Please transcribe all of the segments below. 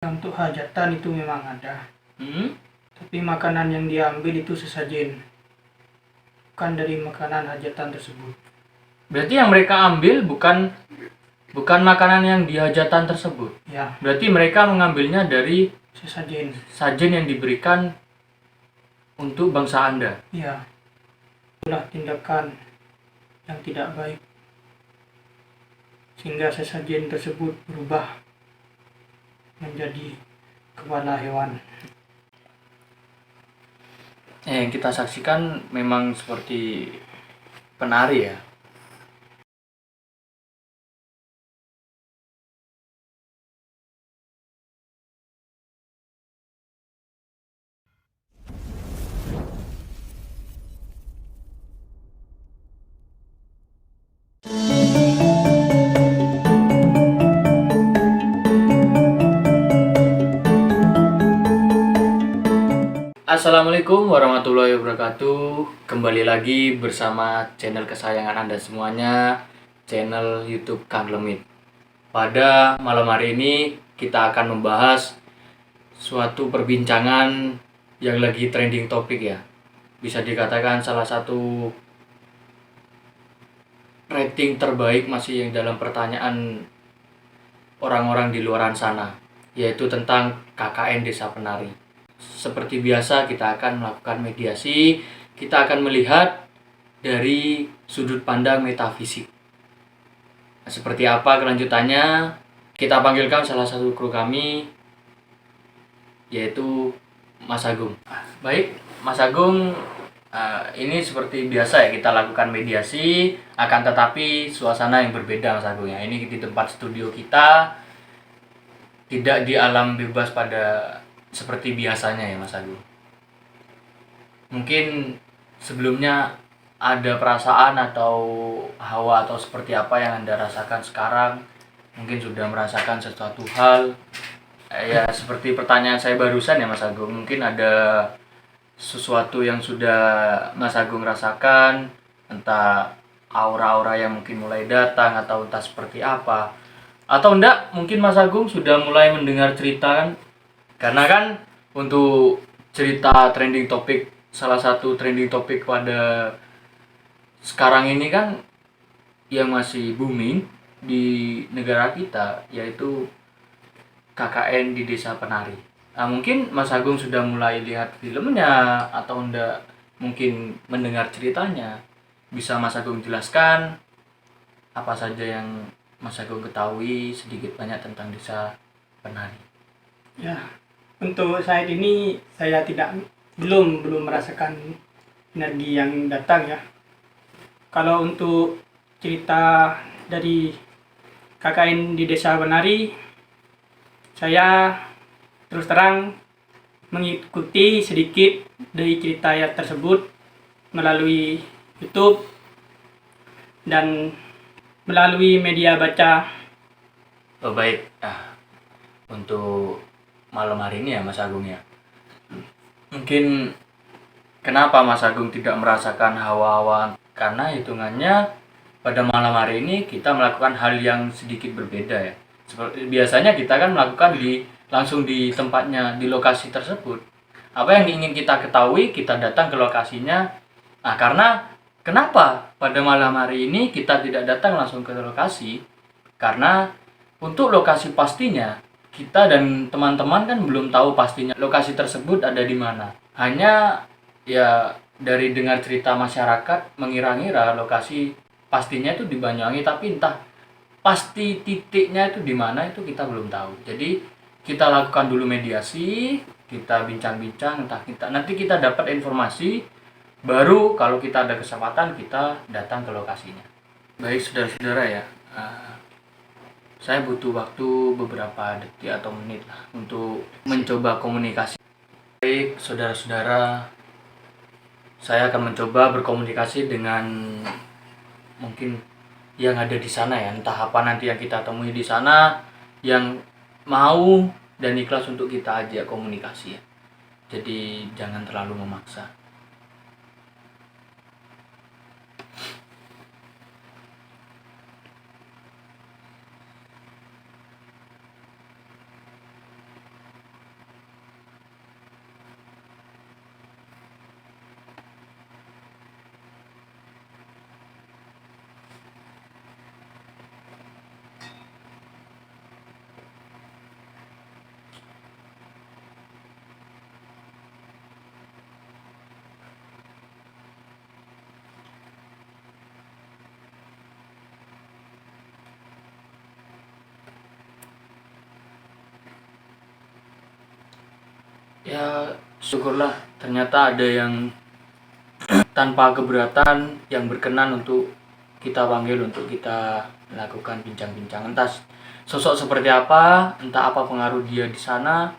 Untuk hajatan itu memang ada, Hmm? tapi makanan yang diambil itu sesajen, bukan dari makanan hajatan tersebut. Berarti yang mereka ambil bukan makanan yang di hajatan tersebut. Ya, Berarti mereka mengambilnya dari sesajen. sajen yang diberikan untuk bangsa Anda. Ya, itulah tindakan yang tidak baik, sehingga sesajen tersebut berubah menjadi kepala hewan. Yang kita saksikan memang seperti penari ya. Assalamualaikum warahmatullahi wabarakatuh. Kembali lagi bersama channel kesayangan Anda semuanya, channel YouTube Kang Lemit. Pada malam hari ini kita akan membahas suatu perbincangan yang lagi trending topik ya. Bisa dikatakan salah satu rating terbaik masih yang dalam pertanyaan orang-orang di luaran sana, yaitu tentang KKN Desa Penari. Seperti biasa kita akan melakukan mediasi, kita akan melihat dari sudut pandang metafisik. Seperti apa kelanjutannya? Kita panggilkan salah satu kru kami, yaitu Mas Agung. Baik, Mas Agung, ini seperti biasa ya kita lakukan mediasi, akan tetapi suasana yang berbeda Mas Agung ya. Ini di tempat studio kita, tidak di alam bebas pada seperti biasanya ya Mas Agung. Mungkin sebelumnya ada perasaan atau hawa atau seperti apa yang Anda rasakan sekarang? Mungkin sudah merasakan sesuatu hal. Ya seperti pertanyaan saya barusan ya Mas Agung. Mungkin ada sesuatu yang sudah Mas Agung rasakan, entah aura-aura yang mungkin mulai datang atau entah seperti apa. Atau enggak, mungkin Mas Agung sudah mulai mendengar cerita kan? Karena kan untuk cerita trending topik, salah satu trending topik pada sekarang ini kan yang masih booming di negara kita, yaitu KKN di Desa Penari. Nah, mungkin Mas Agung sudah mulai lihat filmnya atau enggak, mungkin mendengar ceritanya. Bisa Mas Agung jelaskan apa saja yang Mas Agung ketahui sedikit banyak tentang Desa Penari? Ya, untuk saat ini saya belum merasakan energi yang datang ya. Kalau untuk cerita dari KKN di Desa Penari, saya terus terang mengikuti sedikit dari cerita tersebut melalui YouTube dan melalui media baca. Oh baik, untuk malam hari ini ya Mas Agung ya. Mungkin kenapa Mas Agung tidak merasakan hawa-hawa? Karena hitungannya pada malam hari ini kita melakukan hal yang sedikit berbeda ya. Seperti biasanya kita kan melakukan langsung di tempatnya, di lokasi tersebut. Apa yang ingin kita ketahui, kita datang ke lokasinya. Nah, karena kenapa pada malam hari ini kita tidak datang langsung ke lokasi? Karena untuk lokasi pastinya, kita dan teman-teman kan belum tahu pastinya lokasi tersebut ada di mana. Hanya ya dari dengar cerita masyarakat mengira-ngira lokasi pastinya itu di Banyuwangi, tapi entah pasti titiknya itu di mana itu kita belum tahu. Jadi kita lakukan dulu mediasi, kita bincang-bincang, entah nanti kita dapat informasi, baru kalau kita ada kesempatan kita datang ke lokasinya. Baik saudara-saudara ya, saya butuh waktu beberapa detik atau menit lah untuk mencoba komunikasi. Baik saudara-saudara, saya akan mencoba berkomunikasi dengan mungkin yang ada di sana ya, entah apa nanti yang kita temui di sana yang mau dan ikhlas untuk kita ajak komunikasi ya. Jadi jangan terlalu memaksa. Ya syukurlah ternyata ada yang tanpa keberatan yang berkenan untuk kita panggil untuk kita lakukan bincang-bincang. Entah sosok seperti apa, entah apa pengaruh dia di sana,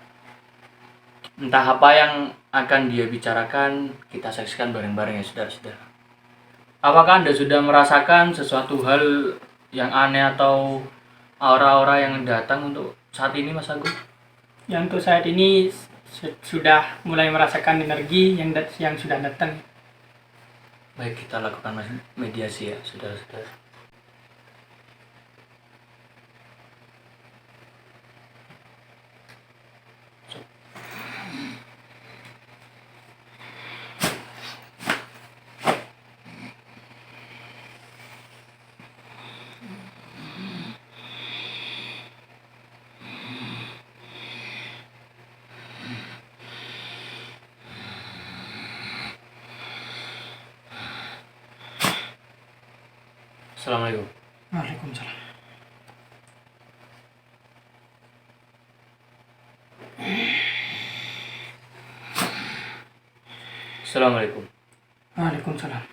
entah apa yang akan dia bicarakan, kita saksikan bareng-bareng ya saudara-saudara. Apakah Anda sudah merasakan sesuatu hal yang aneh atau aura-aura yang datang untuk saat ini Mas Agung? Yang untuk saat ini sudah mulai merasakan energi yang sudah datang. Baik, kita lakukan mediasi ya saudara-saudara. Assalamualaikum. Waalaikumsalam. Assalamualaikum. Waalaikumsalam.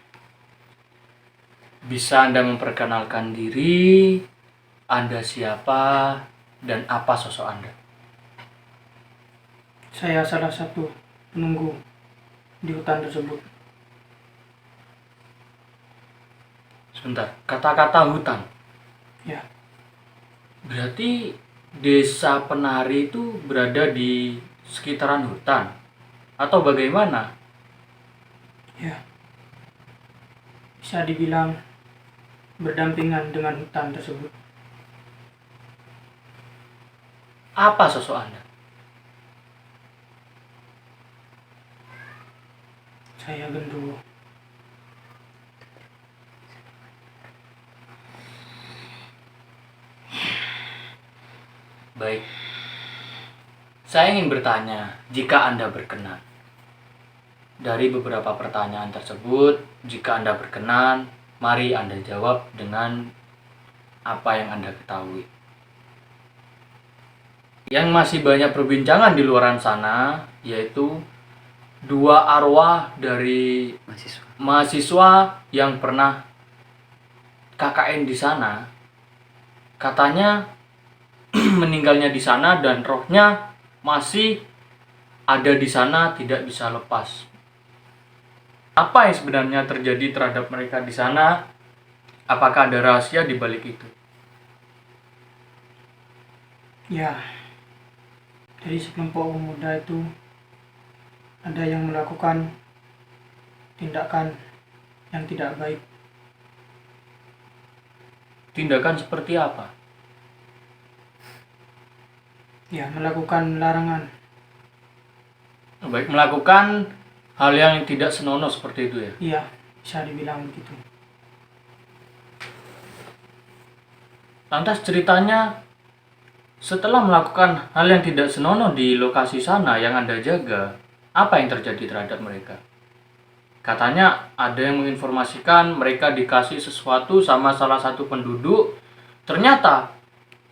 Bisa Anda memperkenalkan diri, Anda siapa, dan apa sosok Anda? Saya salah satu penunggu di hutan tersebut. Sebentar, kata-kata hutan. Ya, Berarti desa penari itu berada di sekitaran hutan? Atau bagaimana? ya. Bisa dibilang berdampingan dengan hutan tersebut. Apa sosok Anda? Saya genderuwo. Baik. Saya ingin bertanya, jika Anda berkenan. Dari beberapa pertanyaan tersebut, jika Anda berkenan, mari Anda jawab dengan apa yang Anda ketahui. Yang masih banyak perbincangan di luaran sana, yaitu dua arwah dari mahasiswa yang pernah KKN di sana. Katanya meninggalnya di sana dan rohnya masih ada di sana, tidak bisa lepas. Apa yang sebenarnya terjadi terhadap mereka di sana? Apakah ada rahasia di balik itu? Ya, dari sekelompok pemuda itu ada yang melakukan tindakan yang tidak baik. Tindakan seperti apa? Ya, melakukan larangan. Baik, melakukan hal yang tidak senonoh seperti itu ya? Iya, bisa dibilang begitu. Lantas ceritanya, setelah melakukan hal yang tidak senonoh di lokasi sana yang Anda jaga, apa yang terjadi terhadap mereka? Katanya ada yang menginformasikan mereka dikasih sesuatu sama salah satu penduduk. Ternyata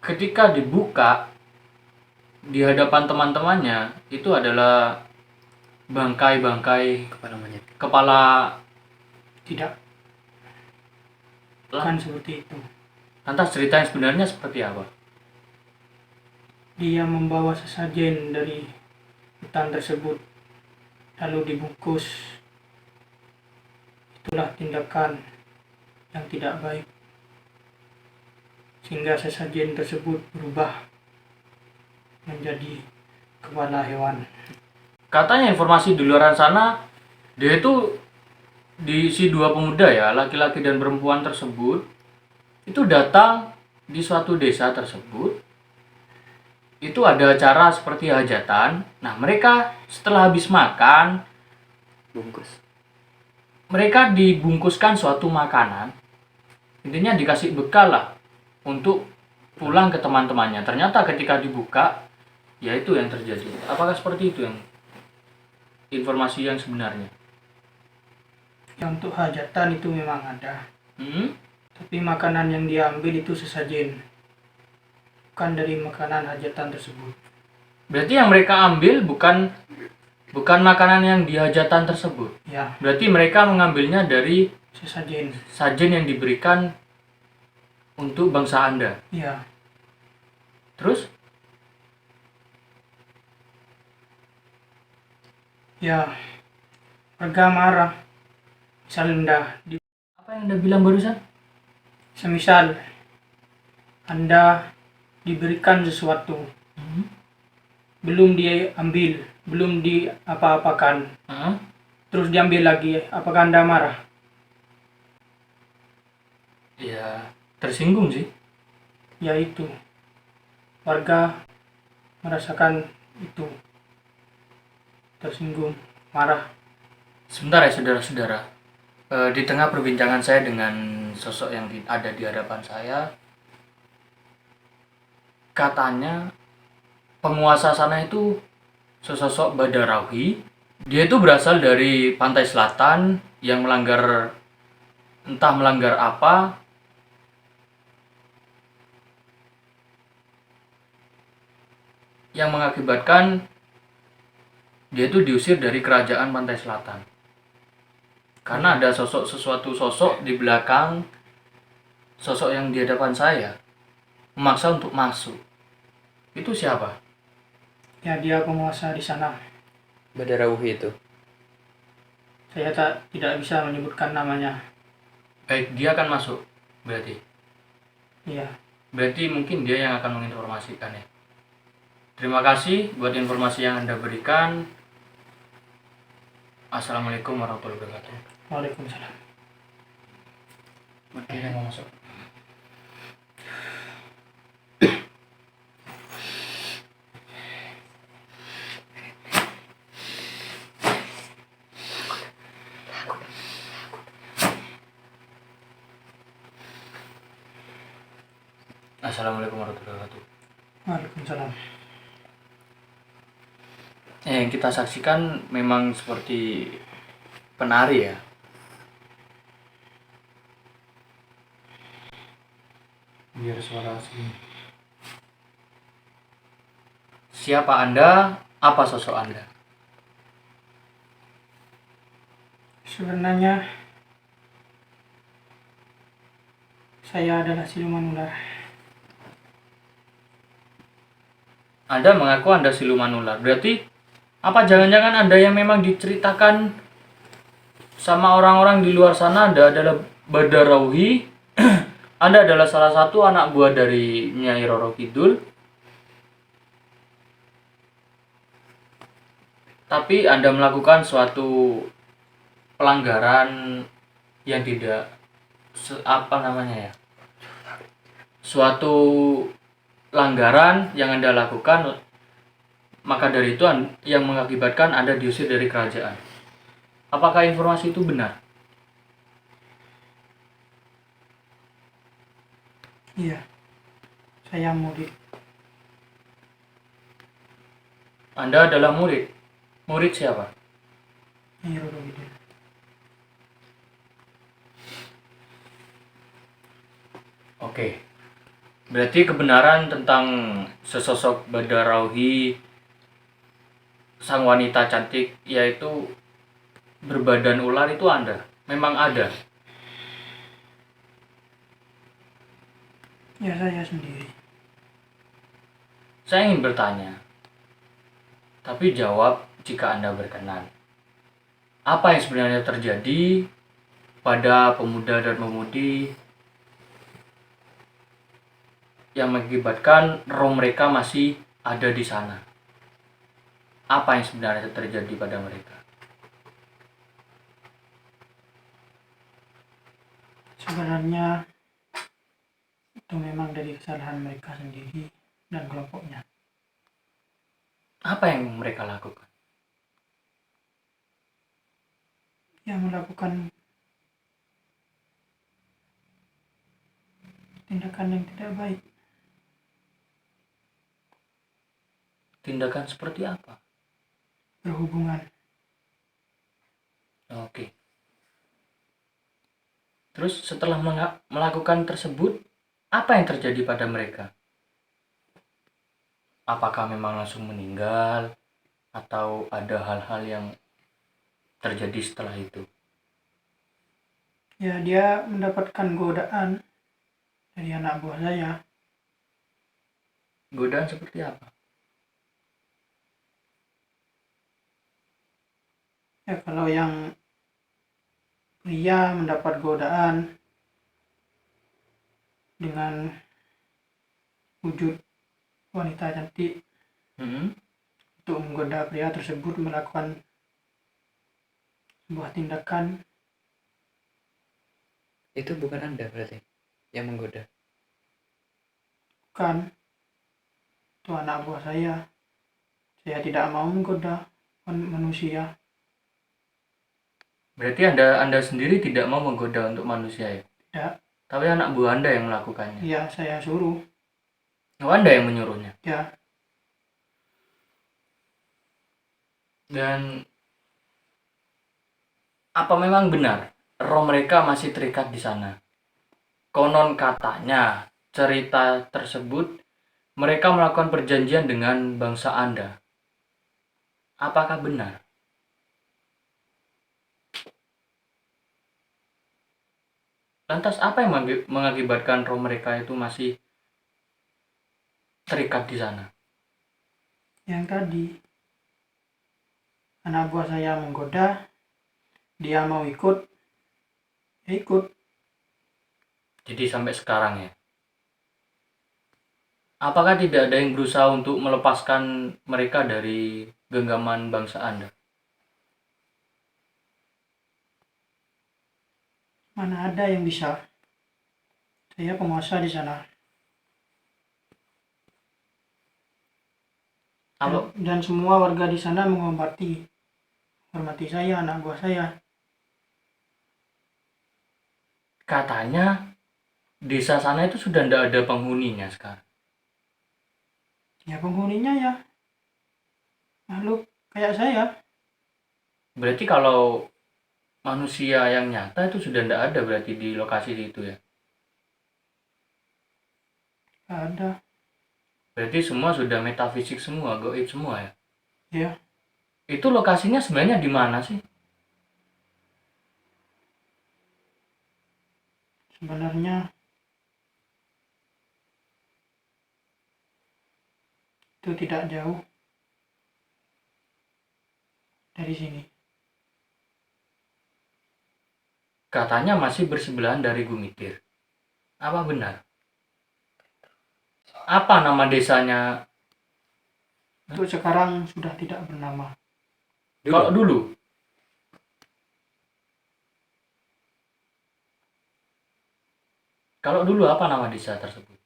ketika dibuka di hadapan teman-temannya, itu adalah bangkai-bangkai kepala Tidak, bukan seperti itu. Lantas cerita yang sebenarnya seperti apa? Dia membawa sesajen dari hutan tersebut, lalu dibungkus. Itulah tindakan yang tidak baik, sehingga sesajen tersebut berubah menjadi kepala hewan. Katanya informasi di luar sana, dia itu si dua pemuda ya, laki-laki dan perempuan tersebut, itu datang di suatu desa tersebut. Itu ada acara seperti hajatan. Nah, mereka setelah habis makan, mereka dibungkuskan suatu makanan. Intinya dikasih bekal lah untuk pulang ke teman-temannya. Ternyata ketika dibuka, ya itu yang terjadi. Apakah seperti itu yang informasi yang sebenarnya? Yang untuk hajatan itu memang ada. Tapi makanan yang diambil itu sesajen, bukan dari makanan hajatan tersebut. Berarti yang mereka ambil bukan Bukan makanan yang di hajatan tersebut. Ya, Berarti mereka mengambilnya dari sesajen. sajen yang diberikan untuk bangsa Anda. Ya, Terus? ya, warga marah. Misal Apa yang Anda bilang barusan? semisal Anda diberikan sesuatu, belum diambil, belum diapa-apakan, Hah? terus diambil lagi, apakah Anda marah? Ya, tersinggung sih. Ya itu, warga merasakan itu, tersinggung, marah. Sebentar ya saudara-saudara. Di tengah perbincangan saya dengan sosok yang ada di hadapan saya, katanya penguasa sana itu sesosok Badarawi. Dia itu berasal dari pantai selatan yang entah melanggar apa, yang mengakibatkan dia itu diusir dari kerajaan pantai selatan. Karena ada sesuatu sosok di belakang sosok yang di hadapan saya memaksa untuk masuk. Itu siapa? Ya dia penguasa di sana. Badarawi itu. Saya tidak bisa menyebutkan namanya. Baik, dia akan masuk berarti. Iya. Berarti mungkin dia yang akan menginformasikan ya. Terima kasih buat informasi yang Anda berikan. Assalamualaikum warahmatullahi wabarakatuh. Waalaikumsalam. Kita mau masuk. Assalamualaikum warahmatullahi wabarakatuh. Waalaikumsalam. Yang kita saksikan memang seperti penari ya. Biar suara asli. Siapa Anda? Apa sosok Anda? Sebenarnya saya adalah siluman ular. Anda mengaku Anda siluman ular. Berarti apa jangan-jangan Anda yang memang diceritakan sama orang-orang di luar sana Anda adalah Badarawi? Anda adalah salah satu anak buah dari Nyai Roro Kidul. Tapi Anda melakukan suatu pelanggaran yang tidak suatu pelanggaran yang Anda lakukan, maka dari itu yang mengakibatkan Anda diusir dari kerajaan. Apakah informasi itu benar? Iya. Saya murid. Anda adalah murid. Murid siapa? Nyai Roro Kidul. Oke. Berarti kebenaran tentang sesosok Badarawi, sang wanita cantik, yaitu berbadan ular itu Anda? Memang ada? Ya saya sendiri. Saya ingin bertanya, tapi jawab jika Anda berkenan. Apa yang sebenarnya terjadi pada pemuda dan pemudi yang mengakibatkan roh mereka masih ada di sana? Apa yang sebenarnya terjadi pada mereka? Sebenarnya itu memang dari kesalahan mereka sendiri dan kelompoknya. Apa yang mereka lakukan? Yang melakukan tindakan yang tidak baik. Tindakan seperti apa? Berhubungan. Oke. Terus setelah melakukan tersebut, apa yang terjadi pada mereka? Apakah memang langsung meninggal? atau ada hal-hal yang terjadi setelah itu? Ya, dia mendapatkan godaan dari anak buah saya. Godaan seperti apa? Ya, kalau yang pria mendapat godaan dengan wujud wanita cantik untuk menggoda pria tersebut melakukan sebuah tindakan. Itu bukan Anda berarti yang menggoda. Bukan, itu anak buah saya. Saya tidak mau menggoda manusia. Berarti Anda sendiri tidak mau menggoda untuk manusia ya? Tidak. Tapi anak buah Anda yang melakukannya. Ya, saya suruh. Oh, Anda yang menyuruhnya. Ya. Dan apa memang benar roh mereka masih terikat di sana? Konon katanya cerita tersebut mereka melakukan perjanjian dengan bangsa Anda. Apakah benar? Lantas apa yang mengakibatkan roh mereka itu masih terikat di sana? Yang tadi, anak buah saya menggoda, dia mau ikut, ya ikut. Jadi sampai sekarang ya. Apakah tidak ada yang berusaha untuk melepaskan mereka dari genggaman bangsa Anda? Mana ada yang bisa. Saya penguasa di sana. Dan semua warga di sana menghormati saya, anak buah saya. Katanya desa sana itu sudah tidak ada penghuninya sekarang. Ya, penghuninya ya makhluk kayak saya. Berarti kalau manusia yang nyata itu sudah tidak ada berarti di lokasi itu ya? Gak ada. Berarti semua sudah metafisik semua, goib semua ya? Ya, Itu lokasinya sebenarnya di mana sih? sebenarnya itu tidak jauh dari sini. Katanya masih bersebelahan dari Gumitir. Apa benar? Apa nama desanya? Untuk sekarang sudah tidak bernama. Kalau dulu? Kalau dulu apa nama desa tersebut?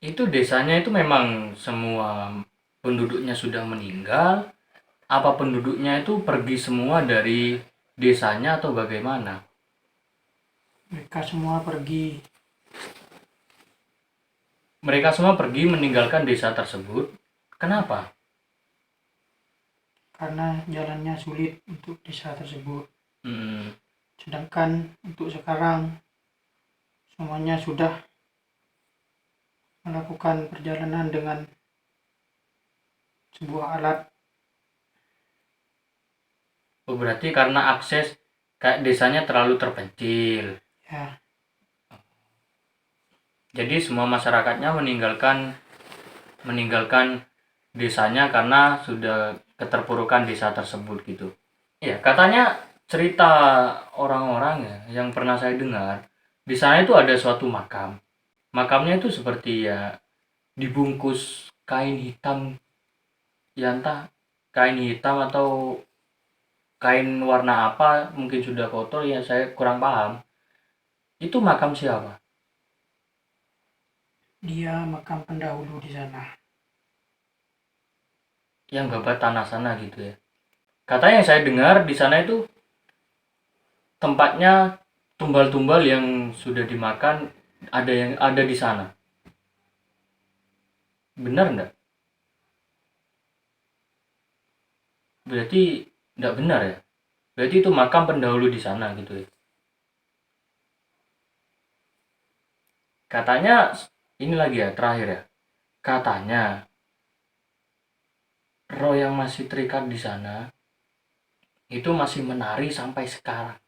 Itu desanya itu memang semua penduduknya sudah meninggal? Apa penduduknya itu pergi semua dari desanya atau bagaimana? Mereka semua pergi. Mereka semua pergi meninggalkan desa tersebut. Kenapa? Karena jalannya sulit untuk desa tersebut. Hmm, Sedangkan untuk sekarang semuanya sudah melakukan perjalanan dengan sebuah alat. oh berarti karena akses kayak desanya terlalu terpencil. Ya, Jadi semua masyarakatnya meninggalkan desanya karena sudah keterpurukan desa tersebut gitu. Ya, katanya cerita orang-orang ya yang pernah saya dengar, di sana itu ada suatu makam. Makamnya itu seperti ya dibungkus kain hitam, ya entah kain hitam atau kain warna apa, mungkin sudah kotor ya saya kurang paham. Itu makam siapa? dia makam pendahulu di sana. Yang babat tanah sana gitu ya. Katanya yang saya dengar di sana itu tempatnya tumbal-tumbal yang sudah dimakan ada di sana. Benar enggak? Berarti enggak benar ya? Berarti itu makam pendahulu di sana gitu ya. Katanya ini lagi ya, terakhir ya. Katanya roh yang masih terikat di sana itu masih menari sampai sekarang.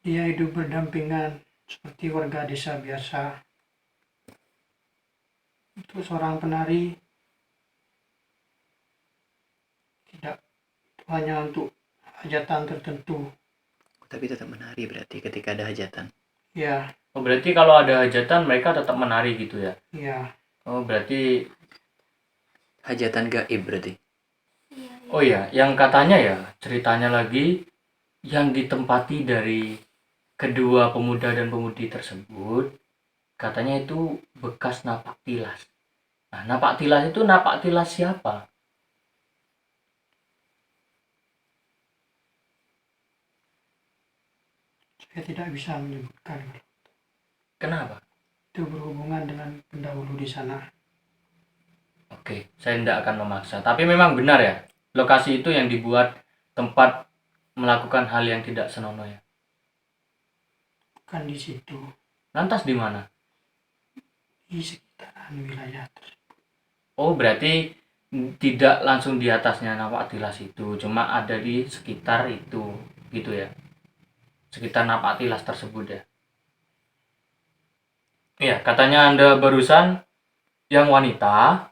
Dia hidup berdampingan seperti warga desa biasa. Itu seorang penari tidak hanya untuk hajatan tertentu. Tapi tetap menari berarti ketika ada hajatan. Ya, Oh, berarti kalau ada hajatan mereka tetap menari gitu ya? ya. Oh, berarti Hajatan gaib berarti. oh iya, yang katanya ya, ceritanya lagi yang ditempati dari kedua pemuda dan pemudi tersebut, katanya itu bekas napak tilas. Nah, napak tilas itu napak tilas siapa? Saya tidak bisa menyebutkan. Kenapa? Itu berhubungan dengan pendahulu di sana. Oke, saya tidak akan memaksa. Tapi memang benar ya, lokasi itu yang dibuat tempat melakukan hal yang tidak senonoh ya. Bukan di situ, Lantas di mana? di sekitaran wilayah tersebut. Oh, berarti tidak langsung di atasnya napak tilas itu, cuma ada di sekitar itu, gitu ya. Sekitar napak tilas tersebut ya. Iya, katanya Anda barusan yang wanita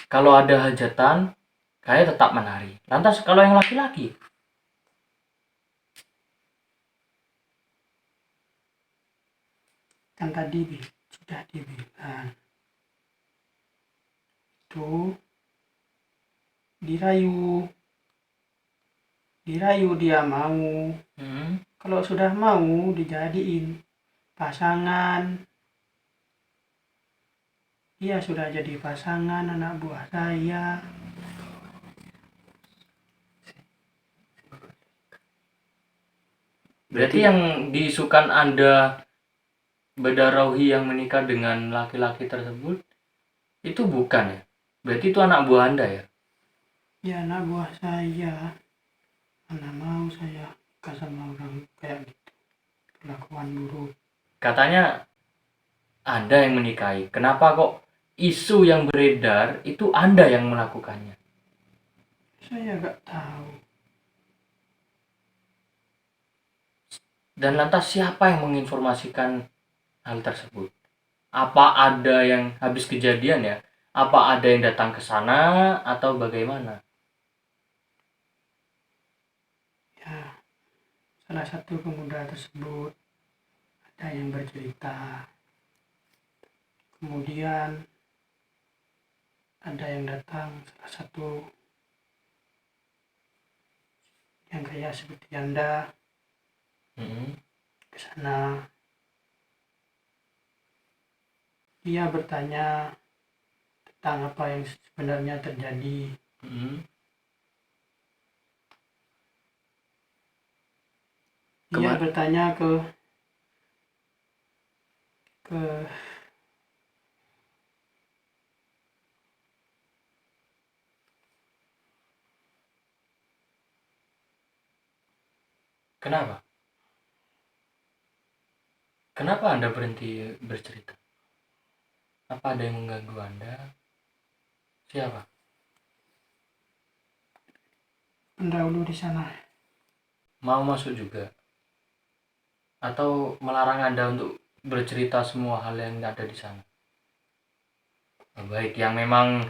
kalau ada hajatan kayak tetap menari. Lantas kalau yang laki-laki? Kan tadi sudah dibilang. Itu dirayu. Dirayu dia mau. Kalau sudah mau dijadiin pasangan. Dia sudah jadi pasangan anak buah saya. Berarti yang diisukan Anda Badarauhi yang menikah dengan laki-laki tersebut itu bukan ya? Berarti itu anak buah Anda ya? Ya anak buah saya. Mana mau saya nikah sama orang kayak gitu. Perlakuan buruk. Katanya Anda yang menikahi. Kenapa kok isu yang beredar itu Anda yang melakukannya? Saya gak tahu. Dan lantas siapa yang menginformasikan hal tersebut? Apa ada yang habis kejadian ya? Apa ada yang datang ke sana atau bagaimana? Ya, salah satu pemuda tersebut ada yang bercerita. Kemudian ada yang datang, salah satu yang kayak seperti Anda ke sana. Dia bertanya tentang apa yang sebenarnya terjadi. Dia bertanya ke Kenapa? Kenapa Anda berhenti bercerita? Apa ada yang mengganggu Anda? Siapa? pendahulu di sana. Mau masuk juga? Atau melarang Anda untuk bercerita semua hal yang ada di sana? Baik, yang memang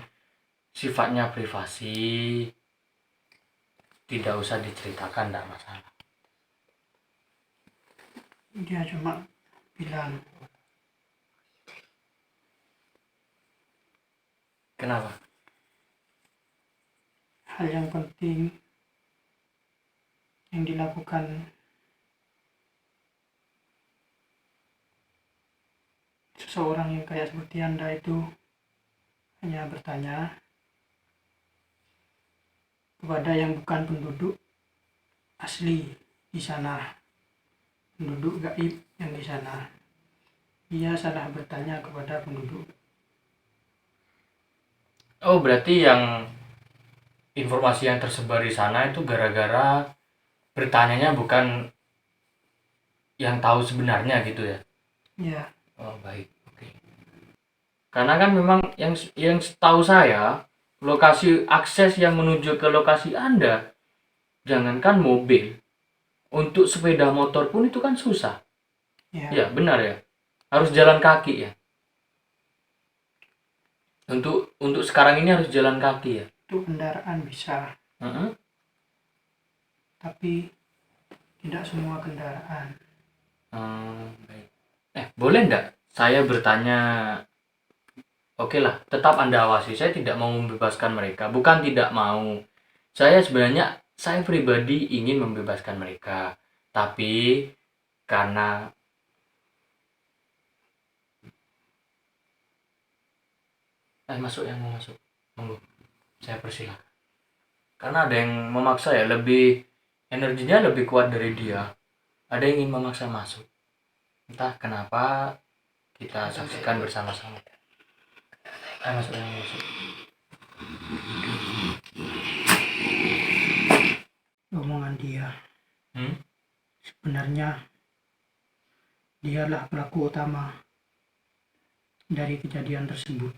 sifatnya privasi tidak usah diceritakan, tidak masalah. Dia cuma bilang, Kenapa? hal yang penting yang dilakukan seseorang yang kayak seperti Anda itu hanya bertanya kepada yang bukan penduduk asli di sana, penduduk gaib yang di sana. Dia salah bertanya kepada penduduk. Oh, berarti yang informasi yang tersebar di sana itu gara-gara bertanyanya bukan yang tahu sebenarnya gitu ya. Ya, Oh, baik. Oke. Karena kan memang yang setahu saya, lokasi akses yang menuju ke lokasi Anda, jangankan mobil, untuk sepeda motor pun itu kan susah. ya, Ya, benar ya. Harus jalan kaki ya. Untuk sekarang ini harus jalan kaki ya. itu kendaraan bisa, Heeh. tapi tidak semua kendaraan. Baik. Boleh nggak saya bertanya? Oke lah, tetap Anda awasi. Saya tidak mau membebaskan mereka. Bukan tidak mau. Saya pribadi ingin membebaskan mereka. Tapi karena masuk yang mau masuk. Monggo. Saya persilahkan. Karena ada yang memaksa ya, lebih energinya lebih kuat dari dia. Ada yang ingin memaksa masuk. Entah kenapa, kita saksikan bersama-sama. Masuk yang mau masuk. Omongan dia, Hmm? sebenarnya dialah pelaku utama dari kejadian tersebut.